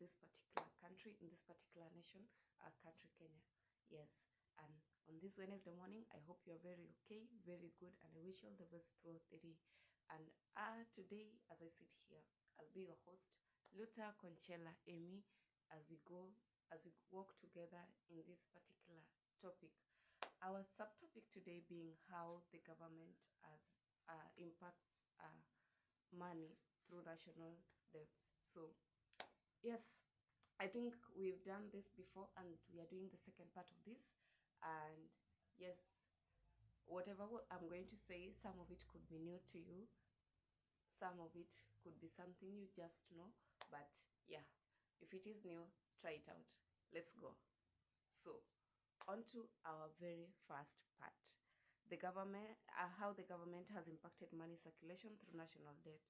this particular country, in this particular nation, our country, Kenya. Yes, and on this Wednesday morning, I hope you're very okay, very good, and I wish you all the best throughout the day. And today, as I sit here, I'll be your host, Luta Conchella Amy, as we walk together in this particular topic. Our subtopic today being how the government impacts money through national debts. So yes, I think we've done this before and we are doing the second part of this. And yes, whatever I'm going to say, some of it could be new to you, some of it could be something you just know, but yeah, if it is new, try it out. Let's go. So on to our very first part, the government, how the government has impacted money circulation through national debt.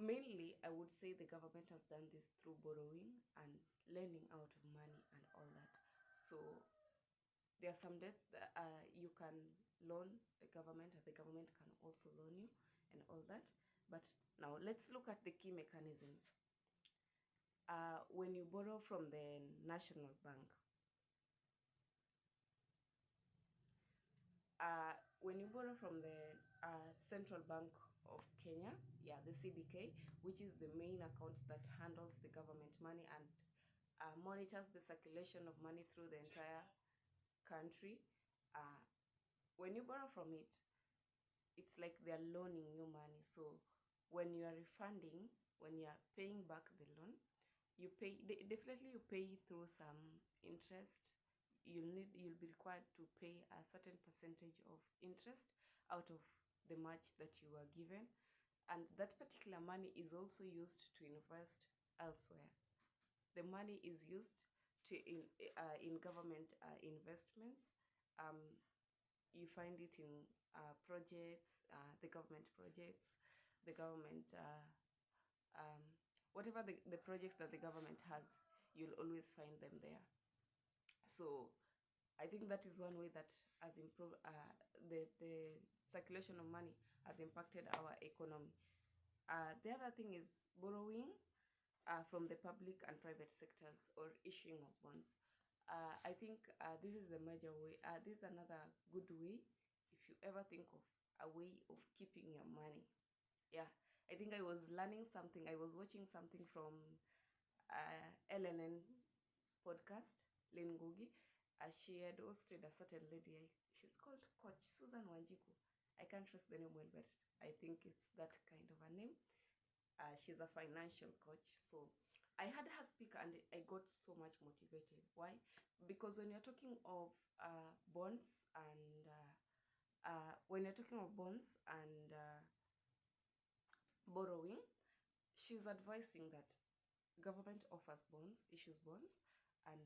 Mainly, I would say the government has done this through borrowing and lending out of money and all that. So there are some debts that you can loan the government, and the government can also loan you and all that. But now let's look at the key mechanisms. When you borrow from the National Bank, when you borrow from the Central Bank of Kenya, the CBK, which is the main account that handles the government money and monitors the circulation of money through the entire country. When you borrow from it, it's like they're loaning you money. So when you are refunding, when you are paying back the loan, you pay, definitely you pay through some interest. You'll be required to pay a certain percentage of interest out of the much that you are given, and that particular money is also used to invest elsewhere. The money is used to in government investments. You find it in projects, the government projects, the government whatever the projects that the government has, you'll always find them there. So I think that is one way that has improved the circulation of money has impacted our economy. The other thing is borrowing from the public and private sectors, or issuing of bonds. I think this is the major way. This is another good way if you ever think of a way of keeping your money. Yeah, I think I was learning something. I was watching something from LNN podcast, Lynn Ngugi. She had hosted a certain lady. She's called Coach Susan Wanjiku. I can't trust the name well, but I think it's that kind of a name. She's a financial coach. So I had her speak and I got so much motivated. Why? Because when you're talking of bonds and borrowing, she's advising that government offers bonds, issues bonds, and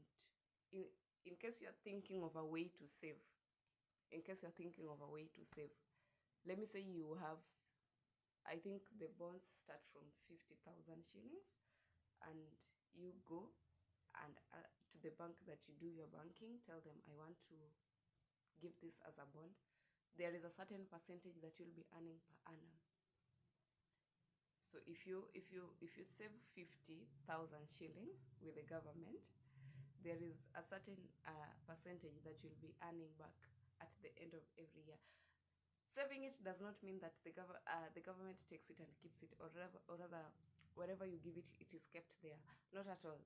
in case you're thinking of a way to save, let me say you have, I think the bonds start from 50,000 shillings, and you go and to the bank that you do your banking, tell them I want to give this as a bond. There is a certain percentage that you'll be earning per annum. So if you save 50,000 shillings with the government, there is a certain percentage that you'll be earning back at the end of every year. Saving it does not mean that the government takes it and keeps it, or rather, wherever you give it, it is kept there. Not at all.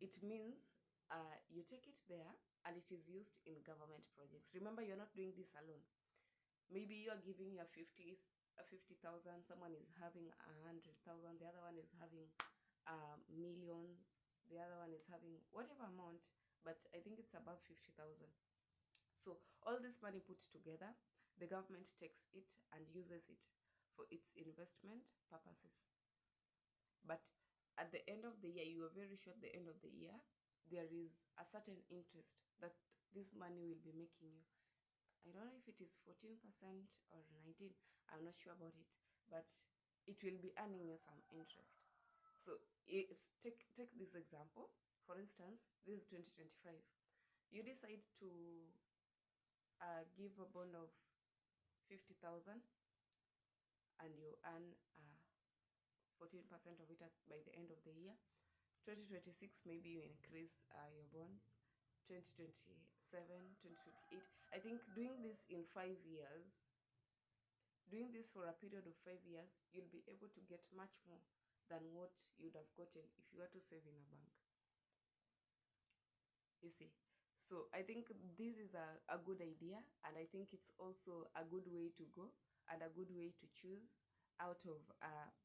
It means you take it there and it is used in government projects. Remember, you're not doing this alone. Maybe you are giving your 50,000, someone is having 100,000, the other one is having a million, the other one is having whatever amount, but I think it's above 50,000. So all this money put together, the government takes it and uses it for its investment purposes. But at the end of the year, you are very sure at the end of the year, there is a certain interest that this money will be making you. I don't know if it is 14% or 19%. I'm not sure about it, but it will be earning you some interest. So take this example. For instance, this is 2025. You decide to give a bond of 50,000 and you earn 14% of it by the end of the year. 2026, maybe you increase your bonds. 2027, 2028. I think doing this in 5 years, doing this for a period of 5 years, you'll be able to get much more than what you'd have gotten if you were to save in a bank. You see? So I think this is a good idea, and I think it's also a good way to go and a good way to choose out of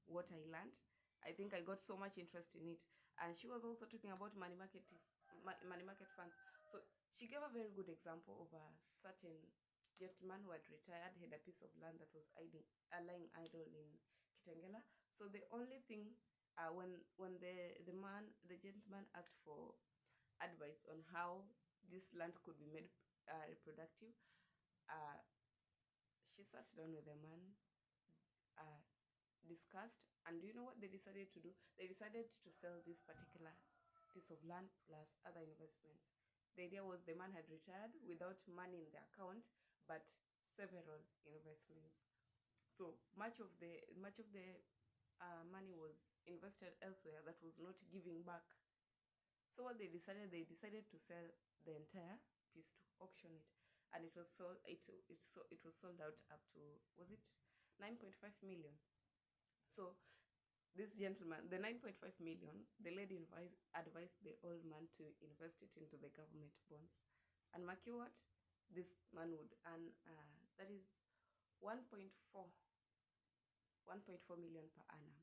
what I learned. I think I got so much interest in it. And she was also talking about money market funds. So she gave a very good example of a certain gentleman who had retired, had a piece of land that was lying idle in Kitengela. So the only thing, when the gentleman asked for advice on how this land could be made reproductive, she sat down with the man, discussed, and do you know what they decided to do? They decided to sell this particular piece of land plus other investments. The idea was the man had retired without money in the account, but several investments. So much of the money was invested elsewhere that was not giving back. So what they decided to sell the entire piece, to auction it, and it was sold. It was sold out up to, was it 9.5 million? So this gentleman, the 9.5 million, the lady advised the old man to invest it into the government bonds. And mark you what, this man would earn, that is 1.4 million per annum.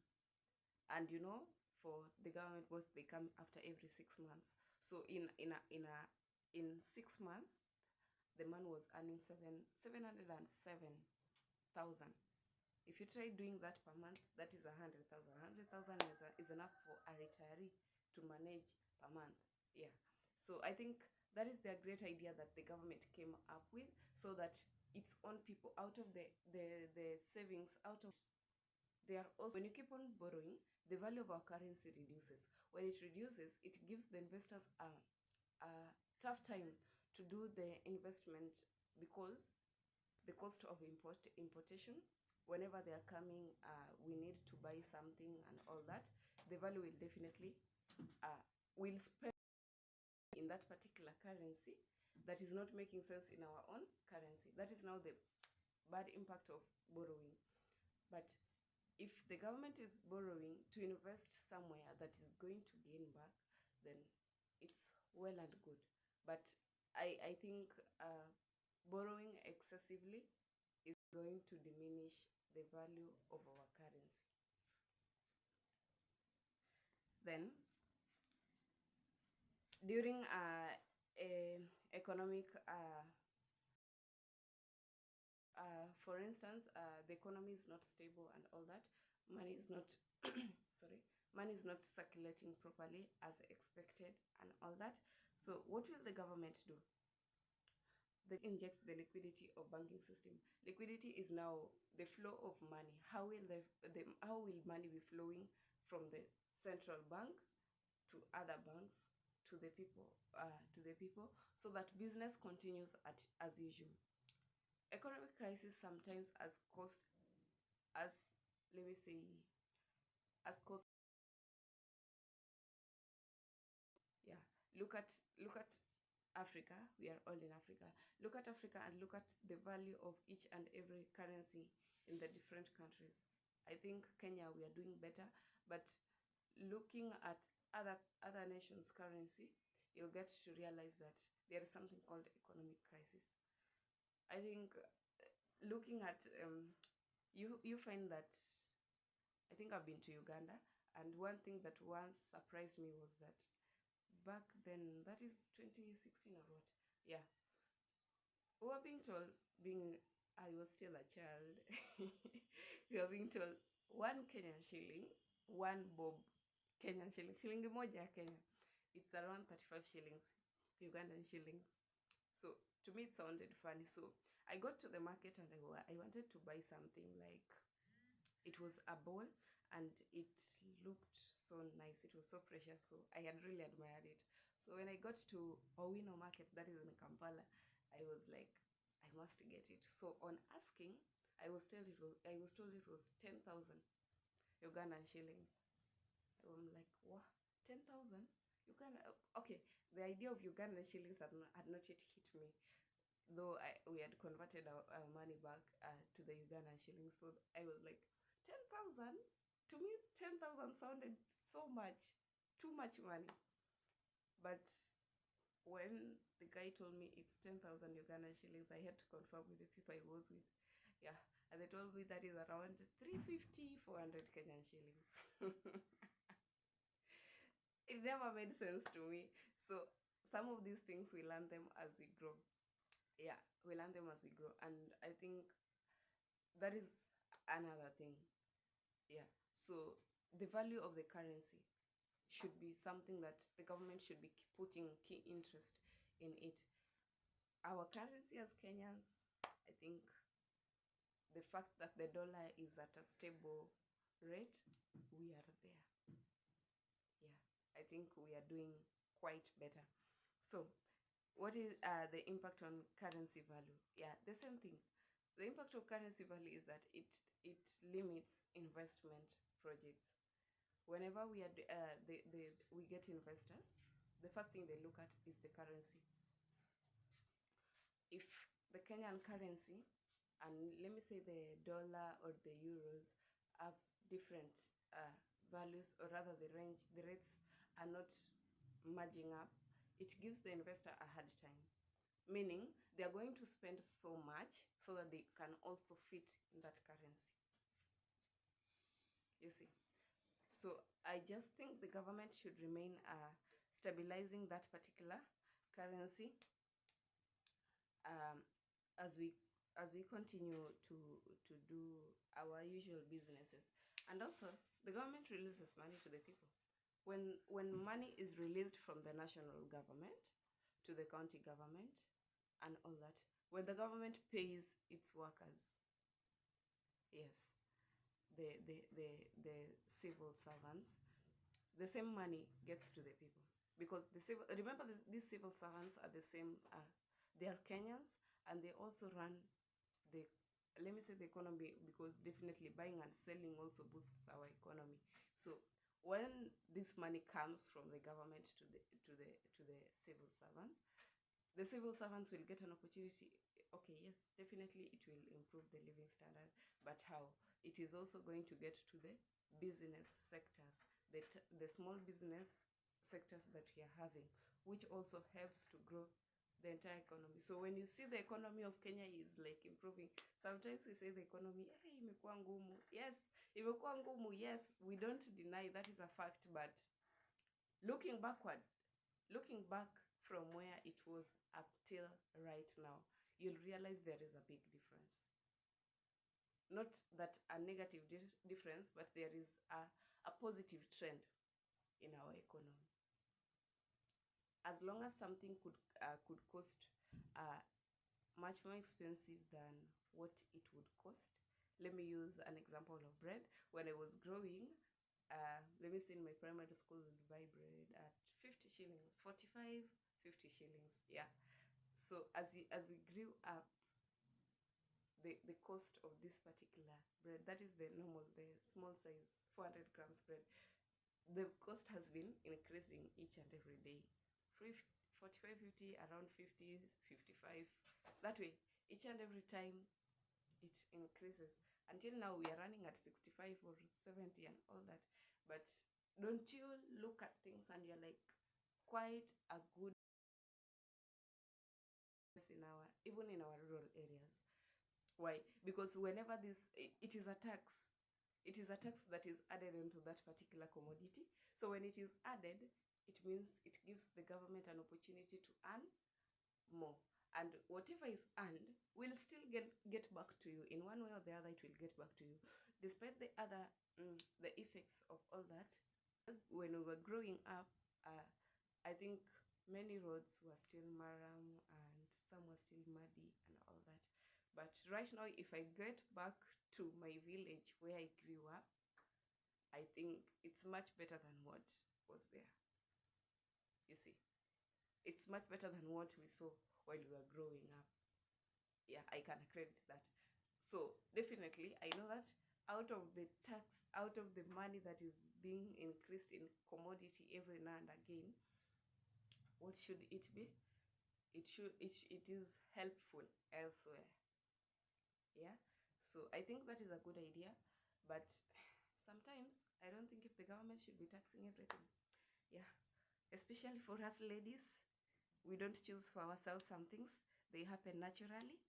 And you know, for the government bonds, they come after every 6 months. So in 6 months, the man was earning 707,000. If you try doing that per month, that is 100,000. 100,000 is enough for a retiree to manage per month. Yeah. So I think that is the great idea that the government came up with, so that its own people, out of the savings, out of, they are also, when you keep on borrowing, the value of our currency reduces. When it reduces, it gives the investors a tough time to do the investment, because the cost of importation, whenever they are coming, we need to buy something and all that, the value will definitely will spend in that particular currency that is not making sense in our own currency. That is now the bad impact of borrowing. But if the government is borrowing to invest somewhere that is going to gain back, then it's well and good. But I think borrowing excessively is going to diminish the value of our currency. Then, during economic, for instance, the economy is not stable and all that, money is not, sorry, money is not circulating properly as expected and all that. So what will the government do? They inject the liquidity of banking system. Liquidity is now the flow of money. How will money be flowing from the central bank to other banks to the people, so that business continues as usual? Economic crisis sometimes has caused, as let me say, has caused. Yeah, look at Africa. We are all in Africa. Look at Africa and look at the value of each and every currency in the different countries. I think Kenya, we are doing better, but looking at other nations' currency, you'll get to realize that there is something called economic crisis. I think looking at you find that, I think I've been to Uganda, and one thing that once surprised me was that back then, that is 2016 or what? Yeah. We were being told, I was still a child, we were being told 1 Kenyan shillings, 1 bob Kenyan shilling, shilingi moja Kenya, it's around 35 shillings, Ugandan shillings. So to me it sounded funny. So I got to the market and I wanted to buy something, like it was a bowl and it looked so nice, it was so precious, so I had really admired it. So when I got to Owino market, that is in Kampala, I was like, I must get it. So on asking, I was told it was 10,000 Ugandan shillings. I'm like, what? 10,000? Uganda? Okay, the idea of Ugandan shillings had not yet hit me, though we had converted our money back to the Ugandan shillings. So I was like, 10,000? To me, 10,000 sounded so much, too much money. But when the guy told me it's 10,000 Ugandan shillings, I had to confirm with the people I was with. Yeah, and they told me that is around 350, 400 Kenyan shillings. It never made sense to me. So some of these things we learn them as we grow. Yeah, we learn them as we grow, and I think that is another thing. Yeah, so the value of the currency should be something that the government should be putting key interest in it. Our currency as Kenyans, I think the fact that the dollar is at a stable rate, we are there. Yeah, I think we are doing quite better. So what is the impact on currency value? Yeah, the same thing. The impact of currency value is that it limits investment projects. Whenever we are we get investors, the first thing they look at is the currency. If the Kenyan currency, and let me say the dollar or the euros, have different values, or rather the rates are not merging up, it gives the investor a hard time. Meaning they are going to spend so much so that they can also fit in that currency. You see? So I just think the government should remain stabilizing that particular currency as we continue to do our usual businesses. And also the government releases money to the people. When money is released from the national government to the county government and all that, when the government pays its workers, yes, the civil servants, the same money gets to the people, because remember these civil servants are the same, they are Kenyans, and they also run the, let me say, the economy, because definitely buying and selling also boosts our economy. So when this money comes from the government to the civil servants, the civil servants will get an opportunity. Okay, yes, definitely it will improve the living standard, but how? It is also going to get to the business sectors, the small business sectors that we are having, which also helps to grow the entire economy. So when you see the economy of Kenya is like improving, sometimes we say the economy, hey, imekuwa ngumu. Yes, imekuwa ngumu. Yes, we don't deny that is a fact, but looking back from where it was up till right now, you'll realize there is a big difference. Not that a negative difference, but there is a positive trend in our economy. As long as something could cost much more expensive than what it would cost. Let me use an example of bread. When I was growing, let me say in my primary school, we would buy bread at 50 shillings, 45, 50 shillings. Yeah. So as we grew up, the cost of this particular bread, that is the small size 400 grams bread, the cost has been increasing each and every day. 45, 50, around 50, 55. That way, each and every time it increases. Until now, we are running at 65 or 70 and all that. But don't you look at things and you're like, quite a good even in our rural areas. Why? Because whenever it is a tax. It is a tax that is added into that particular commodity. So when it is added, it means it gives the government an opportunity to earn more. And whatever is earned will still get back to you. In one way or the other, it will get back to you. Despite the other, the effects of all that, when we were growing up, I think many roads were still maram and some were still muddy and all that. But right now, if I get back to my village where I grew up, I think it's much better than what was there. You see, it's much better than what we saw while we were growing up. Yeah, I can credit that. So definitely, I know that out of the tax, out of the money that is being increased in commodity every now and again, what should it be? It is helpful elsewhere. Yeah, so I think that is a good idea, but sometimes I don't think if the government should be taxing everything. Yeah, especially for us ladies, we don't choose for ourselves some things, they happen naturally.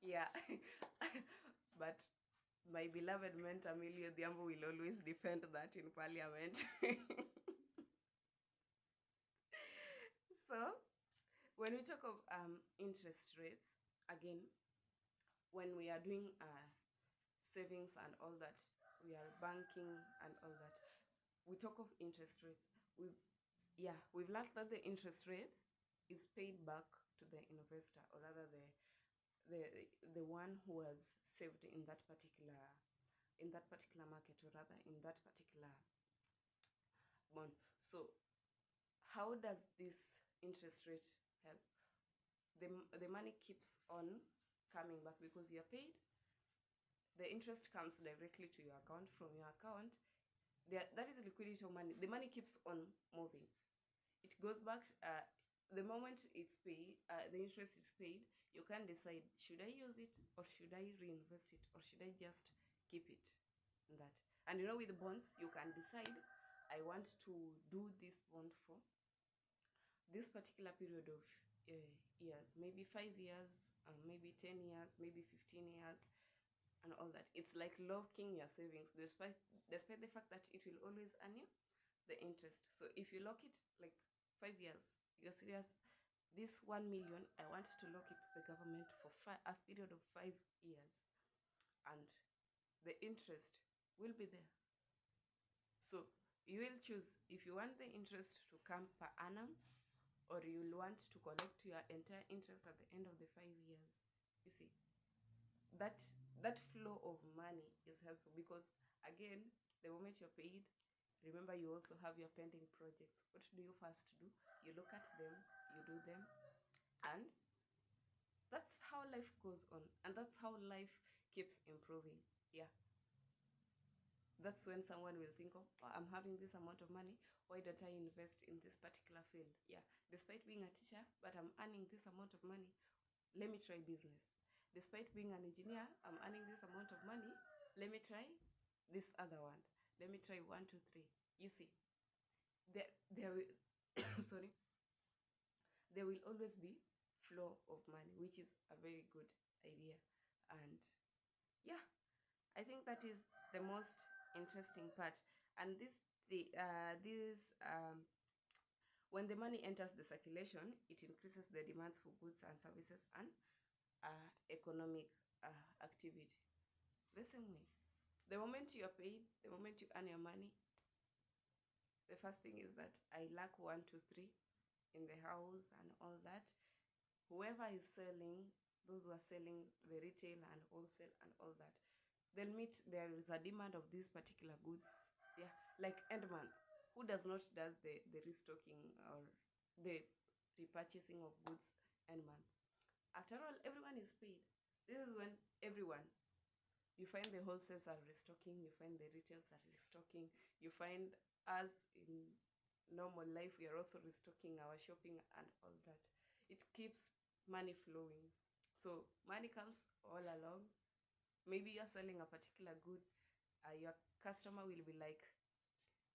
Yeah. But my beloved mentor Emilio Diambo will always defend that in parliament. So when we talk of interest rates, again, when we are doing savings and all that, we are banking and all that, we talk of interest rates. We've learned that the interest rates is paid back to the investor, or rather the one who has saved in that particular market, or rather in that particular bond. So how does this interest rate help? The money keeps on coming back because you're paid. The interest comes directly to your account. From your account, that is liquidity of money. The money keeps on moving. It goes back. The moment it's paid, the interest is paid, you can decide, should I use it, or should I reinvest it, or should I just keep it? That. And you know, with the bonds, you can decide, I want to do this bond for this particular period of years, maybe 5 years, maybe 10 years, maybe 15 years, and all that. It's like locking your savings, despite the fact that it will always earn you the interest. So if you lock it like 5 years, you're serious, this 1 million, I want to lock it to the government for a period of 5 years, and the interest will be there. So you will choose if you want the interest to come per annum, or you will want to collect your entire interest at the end of the 5 years. You see, that flow of money is helpful, because again, the moment you're paid, remember, you also have your pending projects. What do you first do? You look at them, you do them, and that's how life goes on, and that's how life keeps improving. Yeah, that's when someone will think of, oh, I'm having this amount of money, why don't I invest in this particular field? Yeah, despite being a teacher, but I'm earning this amount of money, let me try business. Despite being an engineer, I'm earning this amount of money, let me try this other one. Let me try 1, 2, 3. You see, there will sorry, there will always be flow of money, which is a very good idea. And yeah, I think that is the most interesting part. And when the money enters the circulation, it increases the demands for goods and services and economic activity. The same way, the moment you are paid, the moment you earn your money, the first thing is that I lack 1, 2, 3 in the house and all that. Whoever is selling, those who are selling the retail and wholesale and all that, they'll meet, there is a demand of these particular goods. Yeah, like end month. Who does not does the restocking or the repurchasing of goods end month? After all, everyone is paid. This is when everyone, you find the wholesales are restocking, you find the retails are restocking, you find us in normal life, we are also restocking our shopping and all that. It keeps money flowing. So money comes all along. Maybe you're selling a particular good, your customer will be like,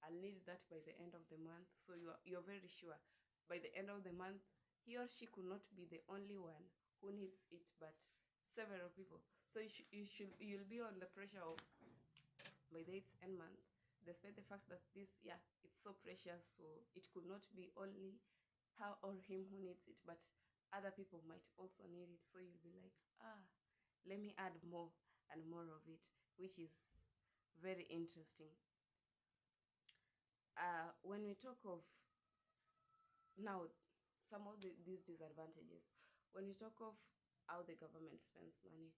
I'll need that by the end of the month. So you're very sure by the end of the month, he or she could not be the only one who needs it, but several people. So you'll be on the pressure of, by the end month, despite the fact that this, yeah, it's so precious, so it could not be only her or him who needs it, but other people might also need it. So you'll be like, let me add more and more of it, which is very interesting. When we talk of now some of these disadvantages, when we talk of how the government spends money,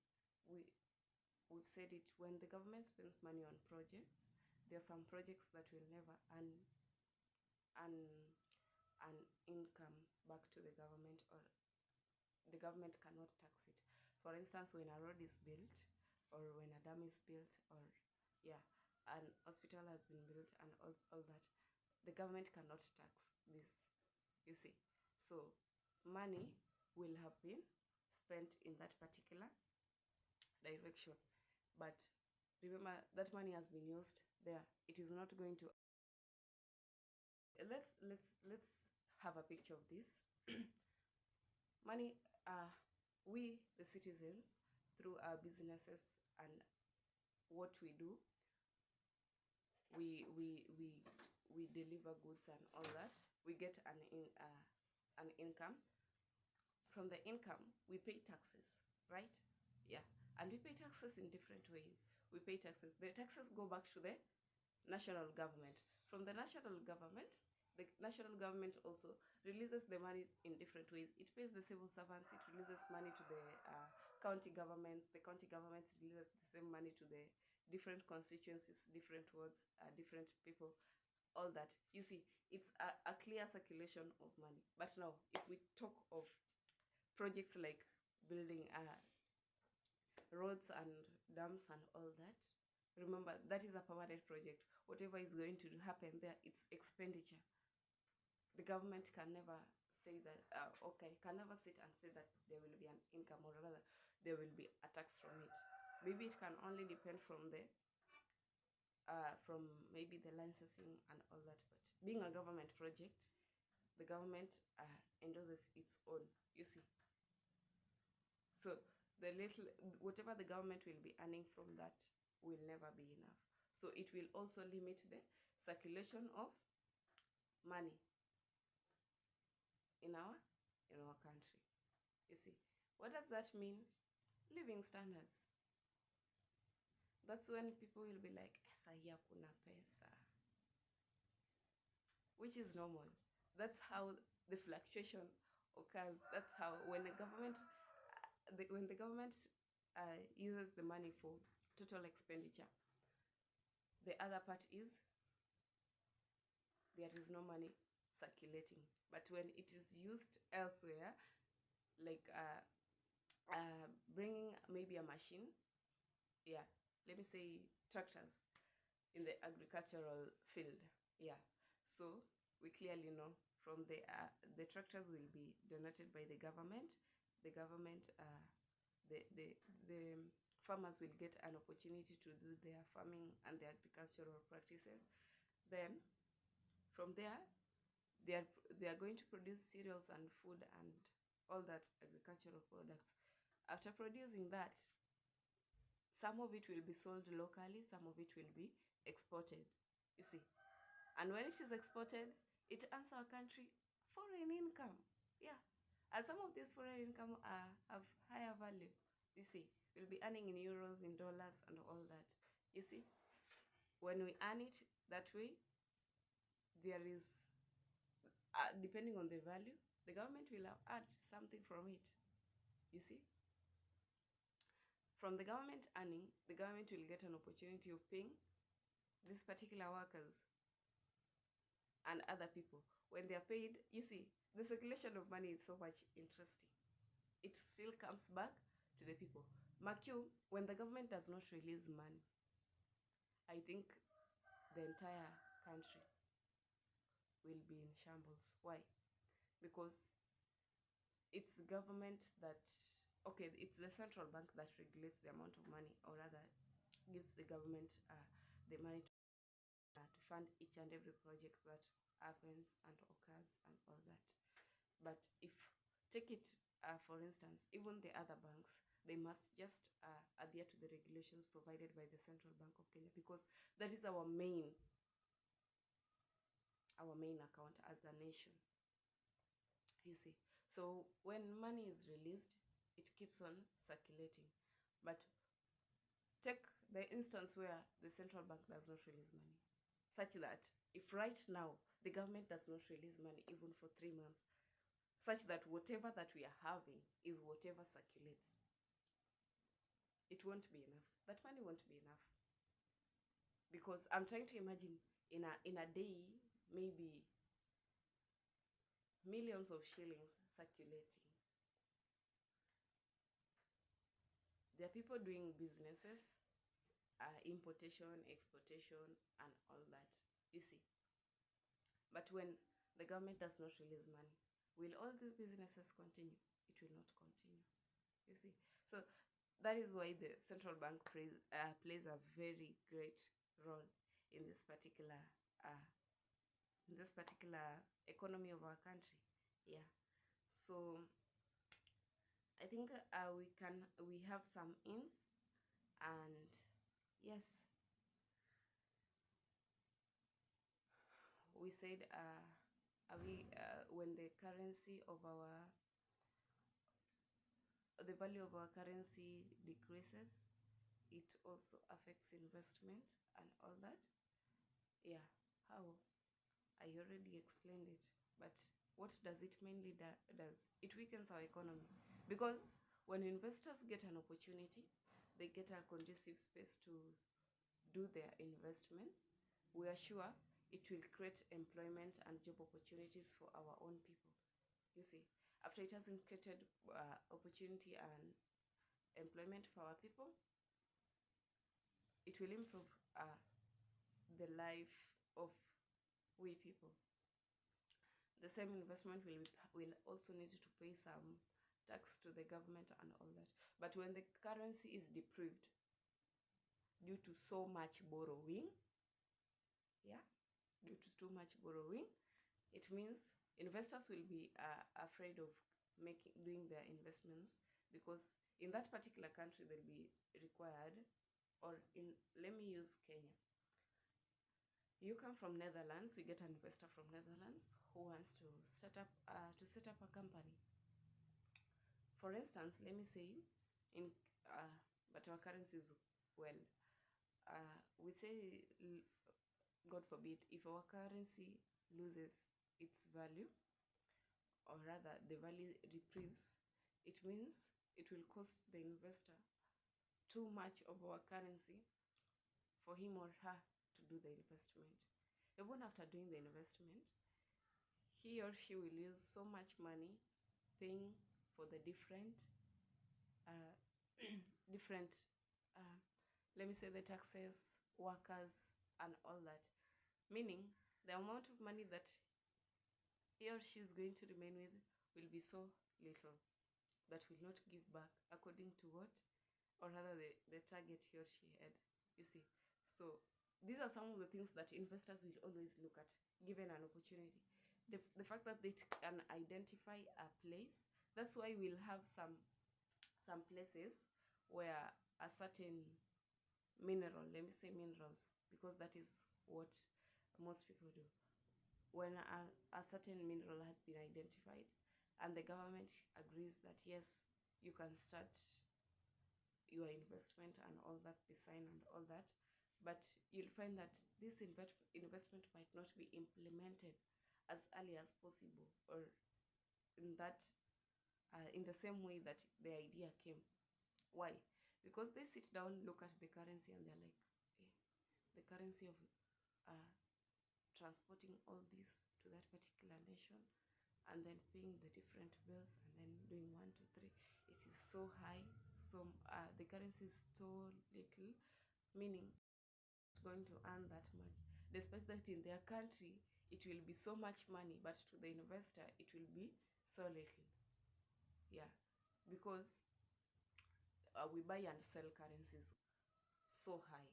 we've said it, when the government spends money on projects, there are some projects that will never earn an income back to the government, or the government cannot tax it. For instance, when a road is built, or when a dam is built, or yeah, an hospital has been built, and all that, the government cannot tax this, you see. So money will have been spent in that particular direction, but remember that money has been used there. It is not going to, let's have a picture of this. Money, we the citizens, through our businesses and what we do, we we we we deliver goods and all that. We get an income. From the income, we pay taxes, right? Yeah, and we pay taxes in different ways. We pay taxes. The taxes go back to the national government. From the national government, the national government also releases the money in different ways. It pays the civil servants. It releases money to the county governments. The county governments releases the same money to the different constituencies, different wards, different people, all that. You see, it's a clear circulation of money. But now, if we talk of projects like building roads and dams and all that, remember that is a permanent project. Whatever is going to happen there, it's expenditure. The government can never say that, okay, can never sit and say that there will be an income, or rather there will be a tax from it. Maybe it can only depend from the from maybe the licensing and all that. But being a government project, the government endorses its own, you see. So the little, whatever the government will be earning from that will never be enough. So it will also limit the circulation of money in our country. You see, what does that mean? Living standards. That's when people will be like, esa hii hakuna pesa, which is normal. That's how the fluctuation occurs. That's how when the government uses the money for total expenditure, the other part is there is no money circulating. But when it is used elsewhere, like bringing maybe a machine, yeah, let me say tractors in the agricultural field, yeah. So we clearly know from the tractors will be donated by the government. The government, the farmers will get an opportunity to do their farming and their agricultural practices. Then from there, they are going to produce cereals and food and all that agricultural products. After producing that, some of it will be sold locally, some of it will be exported, you see. And when it is exported, it earns our country foreign income, yeah. And some of these foreign income have higher value, you see. We'll be earning in euros, in dollars, and all that, you see. When we earn it that way, there is, depending on the value, the government will have add something from it, you see. From the government earning, the government will get an opportunity of paying these particular workers and other people. When they are paid, you see, the circulation of money is so much interesting. It still comes back to the people. Mark you, when the government does not release money, I think the entire country will be in shambles. Why? Because it's government that, okay, it's the central bank that regulates the amount of money, or rather gives the government the money to fund each and every project that happens and occurs and all that. But if, take it for instance, even the other banks, they must just adhere to the regulations provided by the Central Bank of Kenya, because that is our main account as the nation, you see. So when money is released, it keeps on circulating. But take the instance where the central bank does not release money, such that if right now the government does not release money even for 3 months, such that whatever that we are having is whatever circulates, it won't be enough. That money won't be enough. Because I'm trying to imagine in a day, maybe millions of shillings circulating. there are people doing businesses, importation, exportation, and all that, you see. But when the government does not release money, will all these businesses continue? It will not continue, you see. So that is why the central bank plays a very great role in this particular uh, economy of our country. Yeah. So I think we have some ins, and yes, we said when the currency of the value of our currency decreases, it also affects investment and all that. Yeah. How? I already explained it, but what does it mainly does? It weakens our economy, because when investors get an opportunity, they get a conducive space to do their investments. We are sure it will create employment and job opportunities for our own people. You see, after it has created opportunity and employment for our people, it will improve the life of we people. The same investment will also need to pay some tax to the government and all that. But when the currency is deprived due to so much borrowing, yeah, due to too much borrowing, it means investors will be afraid of doing their investments, because in that particular country they'll be required, or let me use Kenya. You come from Netherlands, we get an investor from Netherlands who wants to set up a company. For instance, let me say but our currency is, well, we say, God forbid, if our currency loses its value, or rather the value deprives, it means it will cost the investor too much of our currency for him or her to do the investment. Even after doing the investment, he or she will use so much money paying for the different let me say, the taxes, workers, and all that. Meaning the amount of money that he or she is going to remain with will be so little that will not give back according to what, or rather the target he or she had, you see. So these are some of the things that investors will always look at given an opportunity. The fact that they can identify a place, that's why we'll have some places where a certain mineral, let me say minerals, because that is what most people do. When a certain mineral has been identified and the government agrees that yes, you can start your investment and all that, the sign and all that, but you'll find that this investment might not be implemented as early as possible, or in the same way that the idea came. Why? Because they sit down, look at the currency, and they're like, hey, the currency of transporting all this to that particular nation, and then paying the different bills, and then doing 1, 2, 3, it is so high. So the currency is so little, meaning it's going to earn that much, despite that in their country it will be so much money, but to the investor it will be so little. Yeah, because we buy and sell currencies so high,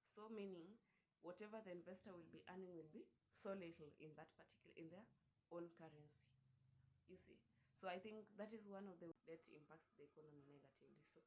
so meaning whatever the investor will be earning will be so little in their own currency, you see. So I think that is one of the that impacts the economy negatively. So